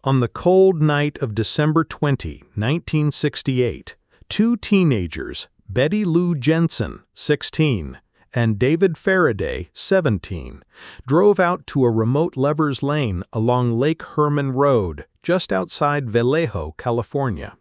On the cold night of December 20, 1968, two teenagers, Betty Lou Jensen, 16, and David Faraday, 17, drove out to a remote Lover's Lane along Lake Herman Road, just outside Vallejo, California.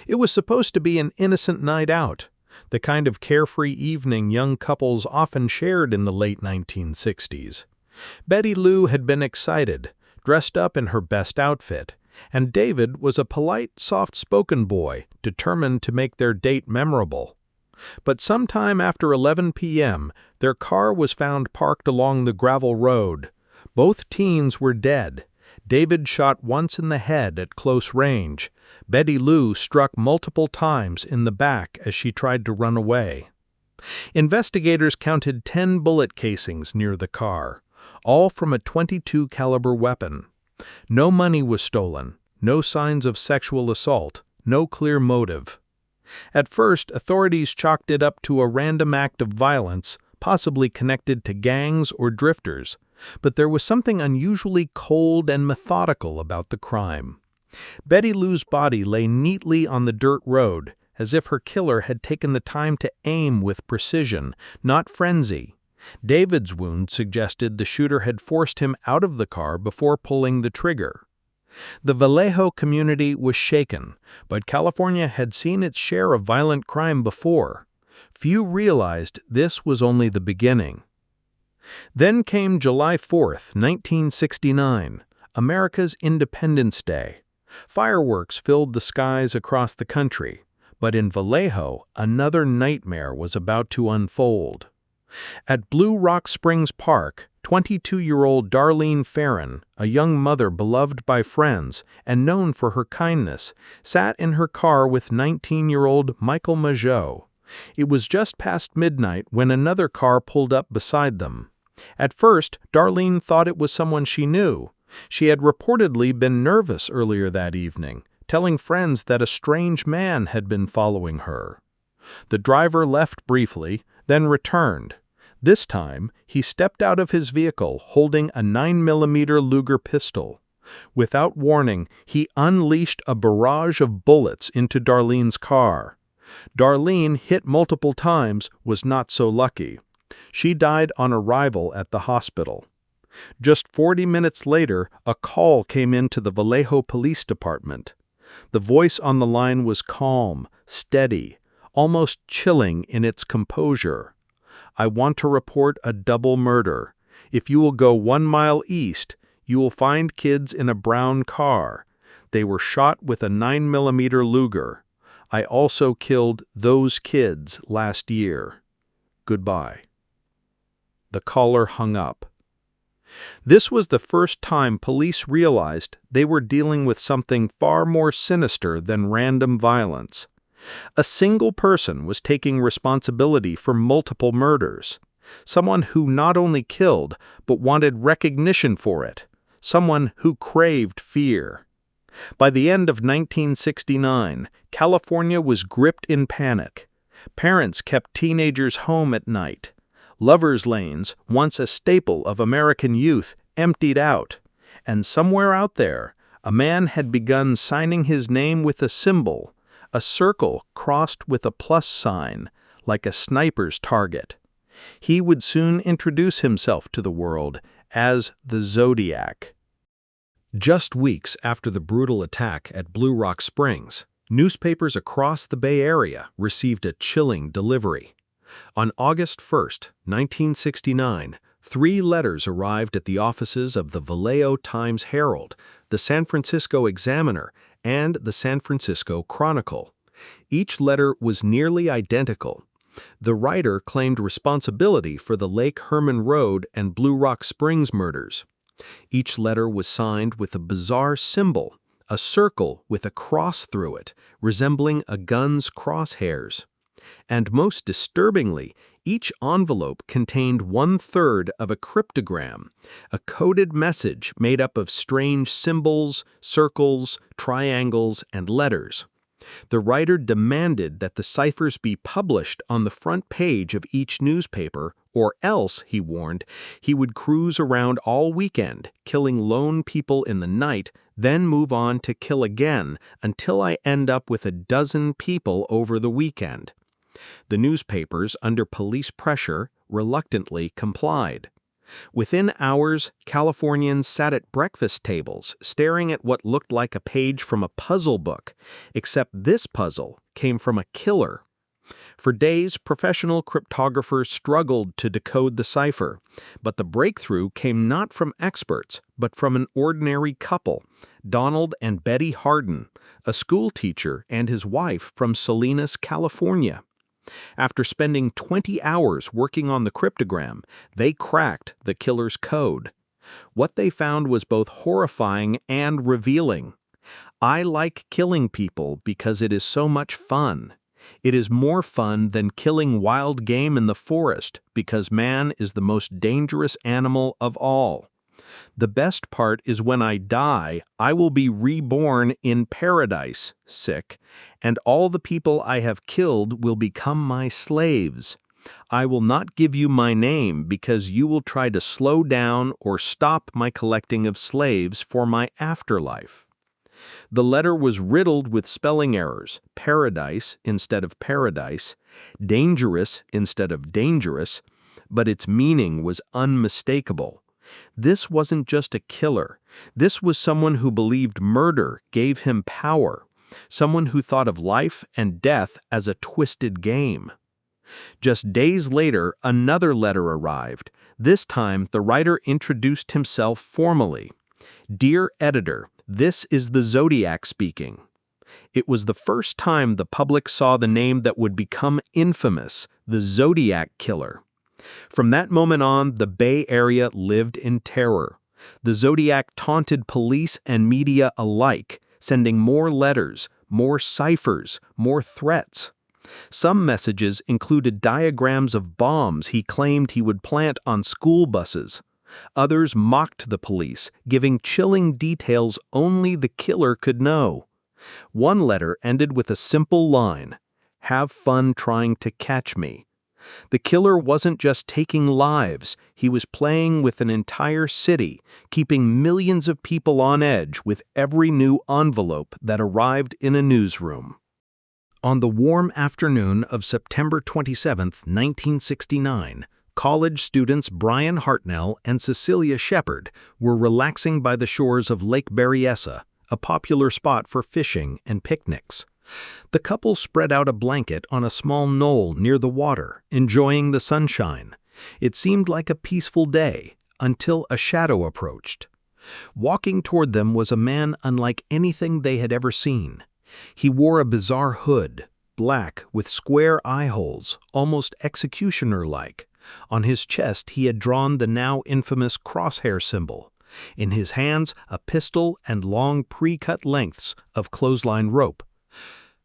It was supposed to be an innocent night out, the kind of carefree evening young couples often shared in the late 1960s. Betty Lou had been excited, dressed up in her best outfit, and David was a polite, soft-spoken boy, determined to make their date memorable. But sometime after 11 p.m., their car was found parked along the gravel road. Both teens were dead. David shot once in the head at close range. Betty Lou struck multiple times in the back as she tried to run away. Investigators counted 10 bullet casings near the car, all from a .22 caliber weapon. No money was stolen, no signs of sexual assault, no clear motive. At first, authorities chalked it up to a random act of violence, possibly connected to gangs or drifters, but there was something unusually cold and methodical about the crime. Betty Lou's body lay neatly on the dirt road, as if her killer had taken the time to aim with precision, not frenzy. David's wound suggested the shooter had forced him out of the car before pulling the trigger. The Vallejo community was shaken, but California had seen its share of violent crime before. Few realized this was only the beginning. Then came July 4, 1969, America's Independence Day. Fireworks filled the skies across the country, but in Vallejo, another nightmare was about to unfold. At Blue Rock Springs Park, 22-year-old Darlene Ferrin, a young mother beloved by friends and known for her kindness, sat in her car with 19-year-old Michael Mageau. It was just past midnight when another car pulled up beside them. At first, Darlene thought it was someone she knew. She had reportedly been nervous earlier that evening, telling friends that a strange man had been following her. The driver left briefly, then returned. This time, he stepped out of his vehicle holding a 9mm Luger pistol. Without warning, he unleashed a barrage of bullets into Darlene's car. Darlene, hit multiple times, was not so lucky. She died on arrival at the hospital. Just 40 minutes later, a call came into the Vallejo Police Department. The voice on the line was calm, steady, almost chilling in its composure. "I want to report a double murder. If you will go 1 mile east, you will find kids in a brown car. They were shot with a 9mm Luger. I also killed those kids last year. Goodbye." The caller hung up. This was the first time police realized they were dealing with something far more sinister than random violence. A single person was taking responsibility for multiple murders. Someone who not only killed, but wanted recognition for it. Someone who craved fear. By the end of 1969, California was gripped in panic. Parents kept teenagers home at night. Lovers' lanes, once a staple of American youth, emptied out. And somewhere out there, a man had begun signing his name with a symbol, a circle crossed with a plus sign, like a sniper's target. He would soon introduce himself to the world as the Zodiac. Just weeks after the brutal attack at Blue Rock Springs, newspapers across the Bay Area received a chilling delivery. On August 1, 1969, 3 letters arrived at the offices of the Vallejo Times-Herald, the San Francisco Examiner, and the San Francisco Chronicle. Each letter was nearly identical. The writer claimed responsibility for the Lake Herman Road and Blue Rock Springs murders. Each letter was signed with a bizarre symbol, a circle with a cross through it, resembling a gun's crosshairs. And most disturbingly, each envelope contained 1/3 of a cryptogram, a coded message made up of strange symbols, circles, triangles, and letters. The writer demanded that the ciphers be published on the front page of each newspaper, or else, he warned, he would cruise around all weekend, killing lone people in the night, then move on to kill again until I end up with a dozen people over the weekend. The newspapers, under police pressure, reluctantly complied. Within hours, Californians sat at breakfast tables, staring at what looked like a page from a puzzle book, except this puzzle came from a killer. For days, professional cryptographers struggled to decode the cipher, but the breakthrough came not from experts, but from an ordinary couple, Donald and Betty Hardin, a schoolteacher and his wife from Salinas, California. After spending 20 hours working on the cryptogram, they cracked the killer's code. What they found was both horrifying and revealing. I like killing people because it is so much fun. It is more fun than killing wild game in the forest because man is the most dangerous animal of all. The best part is when I die, I will be reborn in paradise, and all the people I have killed will become my slaves. I will not give you my name because you will try to slow down or stop my collecting of slaves for my afterlife. The letter was riddled with spelling errors, paradise instead of paradise, dangerous instead of dangerous, but its meaning was unmistakable. This wasn't just a killer. This was someone who believed murder gave him power, someone who thought of life and death as a twisted game. Just days later, another letter arrived. This time, the writer introduced himself formally. "Dear editor, this is the Zodiac speaking." It was the first time the public saw the name that would become infamous, the Zodiac Killer. From that moment on, the Bay Area lived in terror. The Zodiac taunted police and media alike, sending more letters, more ciphers, more threats. Some messages included diagrams of bombs he claimed he would plant on school buses. Others mocked the police, giving chilling details only the killer could know. One letter ended with a simple line, "Have fun trying to catch me." The killer wasn't just taking lives, he was playing with an entire city, keeping millions of people on edge with every new envelope that arrived in a newsroom. On the warm afternoon of September 27, 1969, college students Brian Hartnell and Cecilia Shepard were relaxing by the shores of Lake Berryessa, a popular spot for fishing and picnics. The couple spread out a blanket on a small knoll near the water, enjoying the sunshine. It seemed like a peaceful day, until a shadow approached. Walking toward them was a man unlike anything they had ever seen. He wore a bizarre hood, black with square eye holes, almost executioner-like. On his chest he had drawn the now infamous crosshair symbol. In his hands, a pistol and long pre-cut lengths of clothesline rope.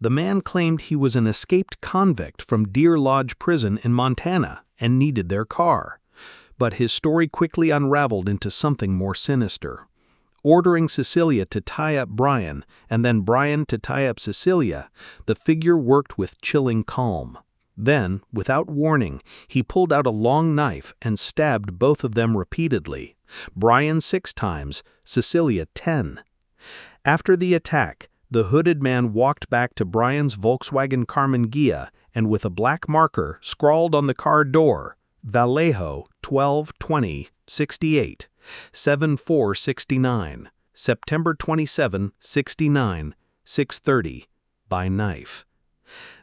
The man claimed he was an escaped convict from Deer Lodge Prison in Montana and needed their car. But his story quickly unraveled into something more sinister. Ordering Cecilia to tie up Brian, and then Brian to tie up Cecilia, the figure worked with chilling calm. Then, without warning, he pulled out a long knife and stabbed both of them repeatedly. Brian 6 times, Cecilia 10. After the attack, the hooded man walked back to Brian's Volkswagen Karmann Ghia and with a black marker scrawled on the car door, Vallejo 12-20-68, 7469, September 27, 69, 6:30, by knife.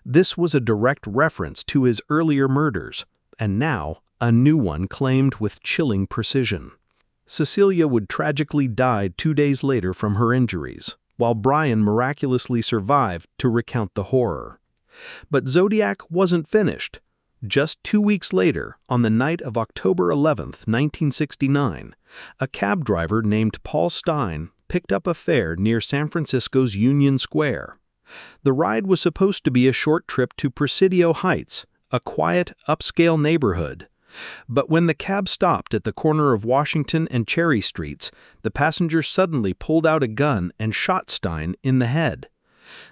This was a direct reference to his earlier murders, and now a new one claimed with chilling precision. Cecilia would tragically die 2 days later from her injuries, while Brian miraculously survived to recount the horror. But Zodiac wasn't finished. Just 2 weeks later, on the night of October 11, 1969, a cab driver named Paul Stein picked up a fare near San Francisco's Union Square. The ride was supposed to be a short trip to Presidio Heights, a quiet, upscale neighborhood. But when the cab stopped at the corner of Washington and Cherry Streets, the passenger suddenly pulled out a gun and shot Stein in the head.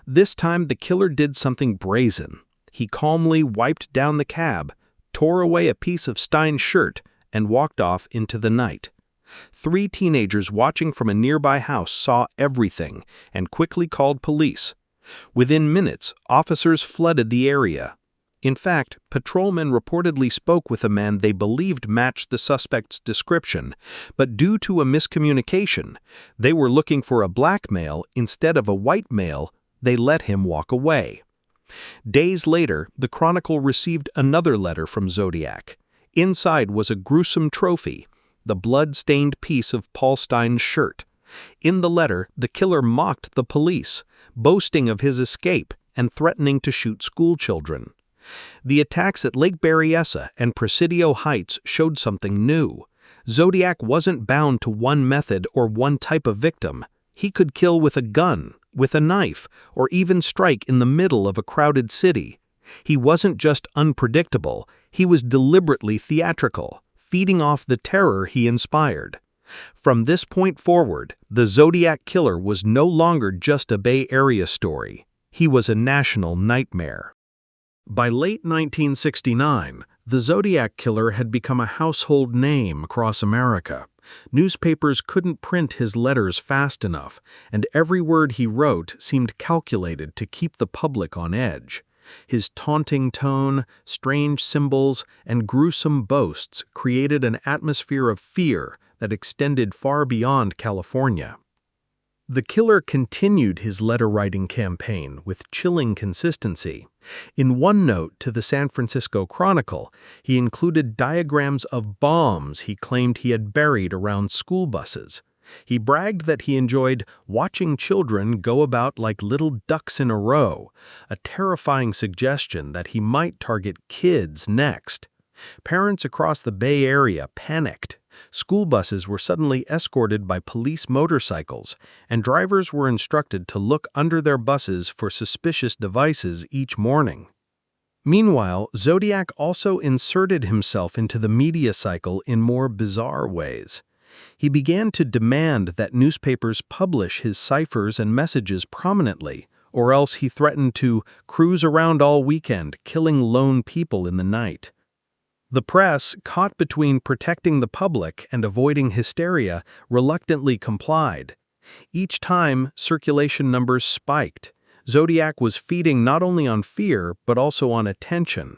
This time, the killer did something brazen. He calmly wiped down the cab, tore away a piece of Stein's shirt, and walked off into the night. 3 teenagers watching from a nearby house saw everything and quickly called police. Within minutes, officers flooded the area. In fact, patrolmen reportedly spoke with a man they believed matched the suspect's description, but due to a miscommunication, they were looking for a black male instead of a white male. They let him walk away. Days later, the Chronicle received another letter from Zodiac. Inside was a gruesome trophy, the blood-stained piece of Paul Stein's shirt. In the letter, the killer mocked the police, boasting of his escape and threatening to shoot schoolchildren. The attacks at Lake Berryessa and Presidio Heights showed something new. Zodiac wasn't bound to one method or one type of victim. He could kill with a gun, with a knife, or even strike in the middle of a crowded city. He wasn't just unpredictable, he was deliberately theatrical, feeding off the terror he inspired. From this point forward, the Zodiac Killer was no longer just a Bay Area story. He was a national nightmare. By late 1969, the Zodiac Killer had become a household name across America. Newspapers couldn't print his letters fast enough, and every word he wrote seemed calculated to keep the public on edge. His taunting tone, strange symbols, and gruesome boasts created an atmosphere of fear that extended far beyond California. The killer continued his letter-writing campaign with chilling consistency. In one note to the San Francisco Chronicle, he included diagrams of bombs he claimed he had buried around school buses. He bragged that he enjoyed watching children go about like little ducks in a row, a terrifying suggestion that he might target kids next. Parents across the Bay Area panicked. School buses were suddenly escorted by police motorcycles, and drivers were instructed to look under their buses for suspicious devices each morning. Meanwhile, Zodiac also inserted himself into the media cycle in more bizarre ways. He began to demand that newspapers publish his ciphers and messages prominently, or else he threatened to cruise around all weekend, killing lone people in the night. The press, caught between protecting the public and avoiding hysteria, reluctantly complied. Each time, circulation numbers spiked. Zodiac was feeding not only on fear, but also on attention.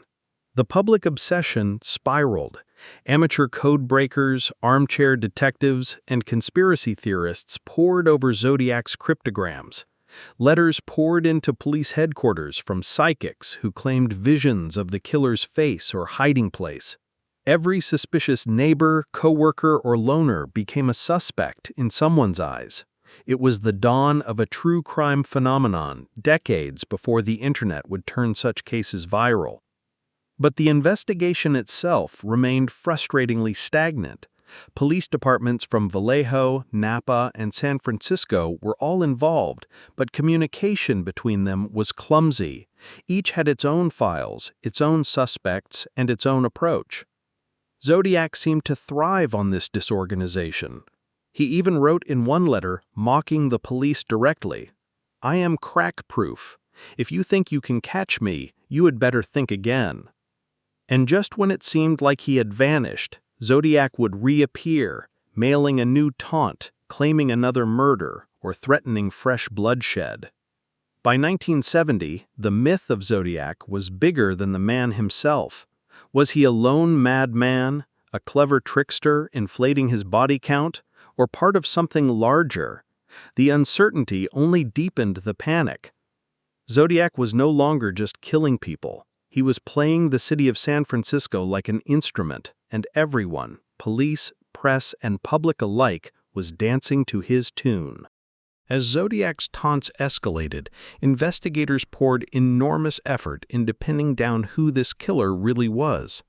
The public obsession spiraled. Amateur code breakers, armchair detectives, and conspiracy theorists pored over Zodiac's cryptograms. Letters poured into police headquarters from psychics who claimed visions of the killer's face or hiding place. Every suspicious neighbor, coworker, or loner became a suspect in someone's eyes. It was the dawn of a true crime phenomenon, decades before the internet would turn such cases viral. But the investigation itself remained frustratingly stagnant. Police departments from Vallejo, Napa, and San Francisco were all involved, but communication between them was clumsy. Each had its own files, its own suspects, and its own approach. Zodiac seemed to thrive on this disorganization. He even wrote in one letter, mocking the police directly, "I am crack-proof. If you think you can catch me, you had better think again." And just when it seemed like he had vanished, Zodiac would reappear, mailing a new taunt, claiming another murder, or threatening fresh bloodshed. By 1970, the myth of Zodiac was bigger than the man himself. Was he a lone madman, a clever trickster inflating his body count, or part of something larger? The uncertainty only deepened the panic. Zodiac was no longer just killing people. He was playing the city of San Francisco like an instrument, and everyone, police, press, and public alike, was dancing to his tune. As Zodiac's taunts escalated, investigators poured enormous effort into pinning down who this killer really was.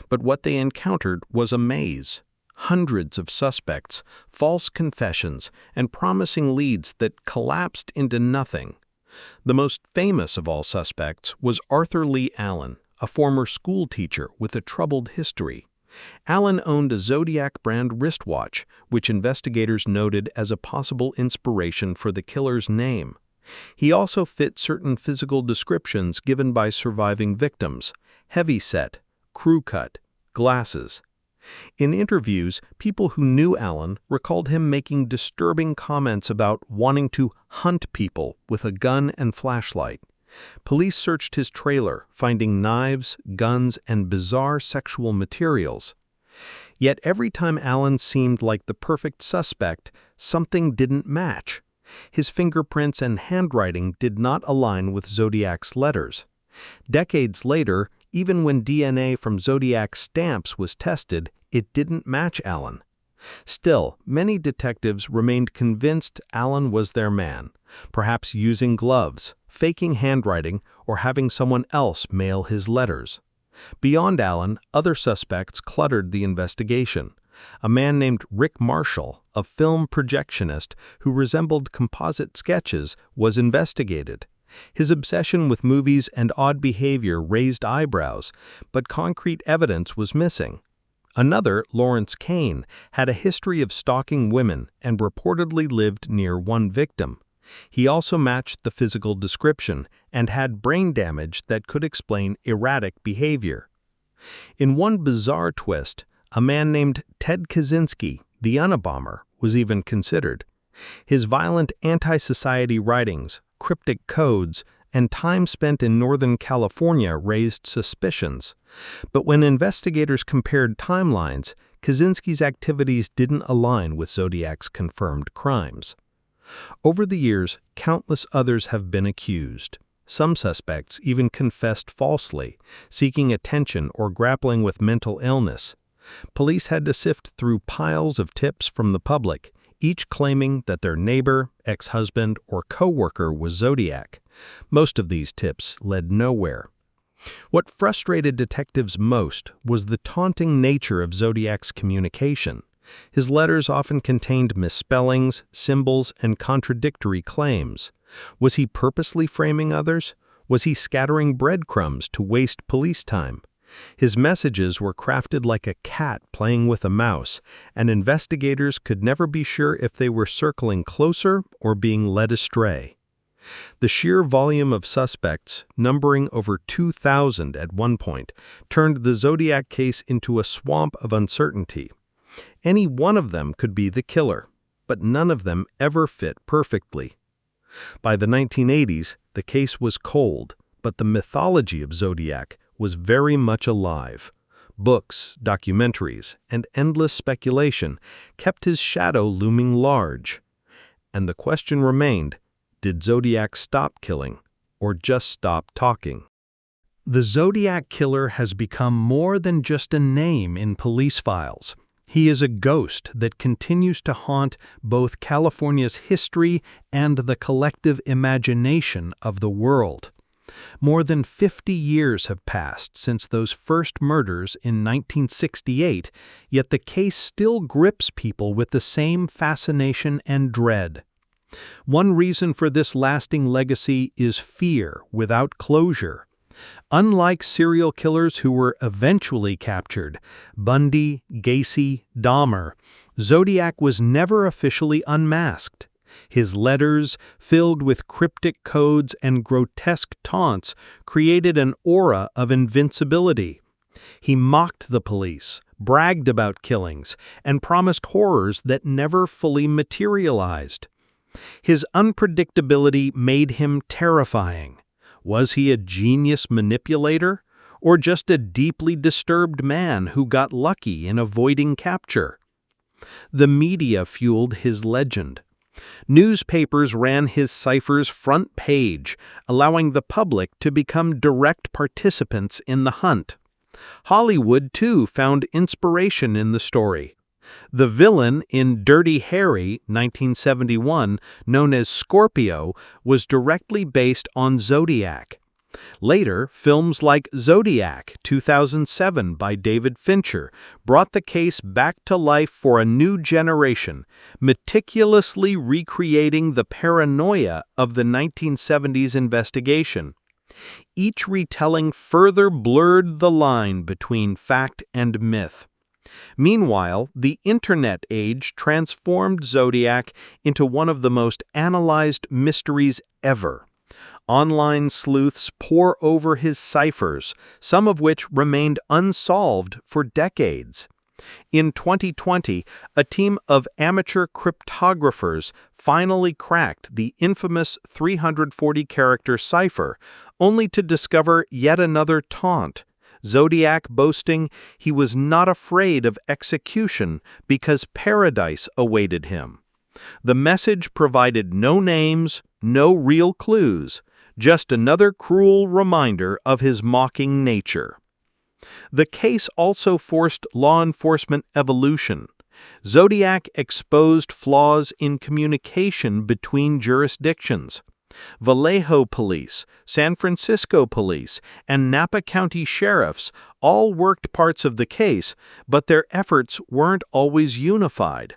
But what they encountered was a maze. Hundreds of suspects, false confessions, and promising leads that collapsed into nothing. The most famous of all suspects was Arthur Lee Allen, a former school teacher with a troubled history. Allen owned a Zodiac brand wristwatch, which investigators noted as a possible inspiration for the killer's name. He also fit certain physical descriptions given by surviving victims: heavy-set, crew-cut, glasses. In interviews, people who knew Allen recalled him making disturbing comments about wanting to hunt people with a gun and flashlight. Police searched his trailer, finding knives, guns, and bizarre sexual materials. Yet every time Allen seemed like the perfect suspect, something didn't match. His fingerprints and handwriting did not align with Zodiac's letters. Decades later, even when DNA from Zodiac's stamps was tested, it didn't match Allen. Still, many detectives remained convinced Allen was their man, perhaps using gloves, faking handwriting, or having someone else mail his letters. Beyond Allen, other suspects cluttered the investigation. A man named Rick Marshall, a film projectionist who resembled composite sketches, was investigated. His obsession with movies and odd behavior raised eyebrows, but concrete evidence was missing. Another, Lawrence Kane, had a history of stalking women and reportedly lived near one victim. He also matched the physical description and had brain damage that could explain erratic behavior. In one bizarre twist, a man named Ted Kaczynski, the Unabomber, was even considered. His violent anti-society writings, cryptic codes, and time spent in Northern California raised suspicions. But when investigators compared timelines, Kaczynski's activities didn't align with Zodiac's confirmed crimes. Over the years, countless others have been accused. Some suspects even confessed falsely, seeking attention or grappling with mental illness. Police had to sift through piles of tips from the public, each claiming that their neighbor, ex-husband, or co-worker was Zodiac. Most of these tips led nowhere. What frustrated detectives most was the taunting nature of Zodiac's communication. His letters often contained misspellings, symbols, and contradictory claims. Was he purposely framing others? Was he scattering breadcrumbs to waste police time? His messages were crafted like a cat playing with a mouse, and investigators could never be sure if they were circling closer or being led astray. The sheer volume of suspects, numbering over 2,000 at one point, turned the Zodiac case into a swamp of uncertainty. Any one of them could be the killer, but none of them ever fit perfectly. By the 1980s, the case was cold, but the mythology of Zodiac was very much alive. Books, documentaries, and endless speculation kept his shadow looming large. And the question remained, did Zodiac stop killing, or just stop talking? The Zodiac Killer has become more than just a name in police files. He is a ghost that continues to haunt both California's history and the collective imagination of the world. More than 50 years have passed since those first murders in 1968, yet the case still grips people with the same fascination and dread. One reason for this lasting legacy is fear without closure. Unlike serial killers who were eventually captured, Bundy, Gacy, Dahmer, Zodiac was never officially unmasked. His letters, filled with cryptic codes and grotesque taunts, created an aura of invincibility. He mocked the police, bragged about killings, and promised horrors that never fully materialized. His unpredictability made him terrifying. Was he a genius manipulator, or just a deeply disturbed man who got lucky in avoiding capture? The media fueled his legend. Newspapers ran his ciphers front page, allowing the public to become direct participants in the hunt. Hollywood, too, found inspiration in the story. The villain in Dirty Harry, 1971, known as Scorpio, was directly based on Zodiac. Later, films like Zodiac, 2007 by David Fincher, brought the case back to life for a new generation, meticulously recreating the paranoia of the 1970s investigation. Each retelling further blurred the line between fact and myth. Meanwhile, the Internet age transformed Zodiac into one of the most analyzed mysteries ever. Online sleuths pore over his ciphers, some of which remained unsolved for decades. In 2020, a team of amateur cryptographers finally cracked the infamous 340-character cipher, only to discover yet another taunt. Zodiac boasting he was not afraid of execution because paradise awaited him. The message provided no names, no real clues, just another cruel reminder of his mocking nature. The case also forced law enforcement evolution. Zodiac exposed flaws in communication between jurisdictions. Vallejo Police, San Francisco Police, and Napa County Sheriffs all worked parts of the case, but their efforts weren't always unified.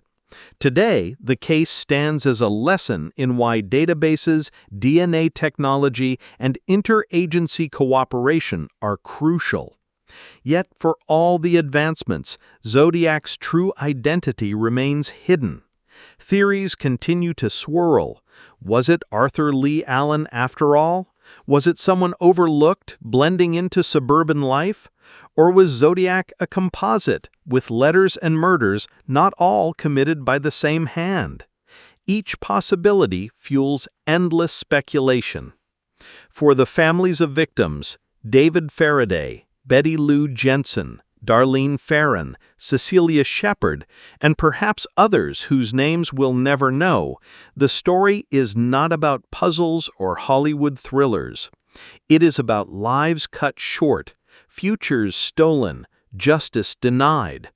Today, the case stands as a lesson in why databases, DNA technology, and interagency cooperation are crucial. Yet, for all the advancements, Zodiac's true identity remains hidden. Theories continue to swirl. Was it Arthur Lee Allen after all? Was it someone overlooked, blending into suburban life? Or was Zodiac a composite, with letters and murders not all committed by the same hand? Each possibility fuels endless speculation. For the families of victims, David Faraday, Betty Lou Jensen, Darlene Ferrin, Cecilia Shepard, and perhaps others whose names we'll never know, the story is not about puzzles or Hollywood thrillers. It is about lives cut short, futures stolen, justice denied.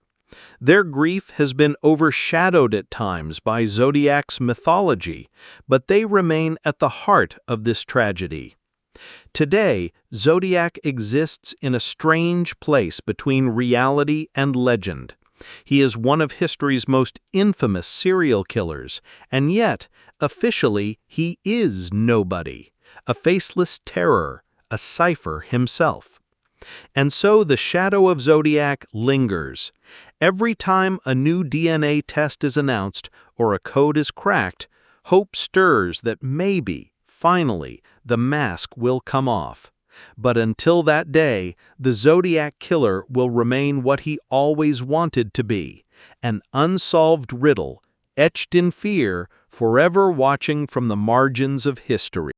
Their grief has been overshadowed at times by Zodiac's mythology, but they remain at the heart of this tragedy. Today, Zodiac exists in a strange place between reality and legend. He is one of history's most infamous serial killers, and yet, officially, he is nobody, a faceless terror, a cipher himself. And so the shadow of Zodiac lingers. Every time a new DNA test is announced or a code is cracked, hope stirs that maybe, finally, the mask will come off. But until that day, the Zodiac killer will remain what he always wanted to be, an unsolved riddle, etched in fear, forever watching from the margins of history.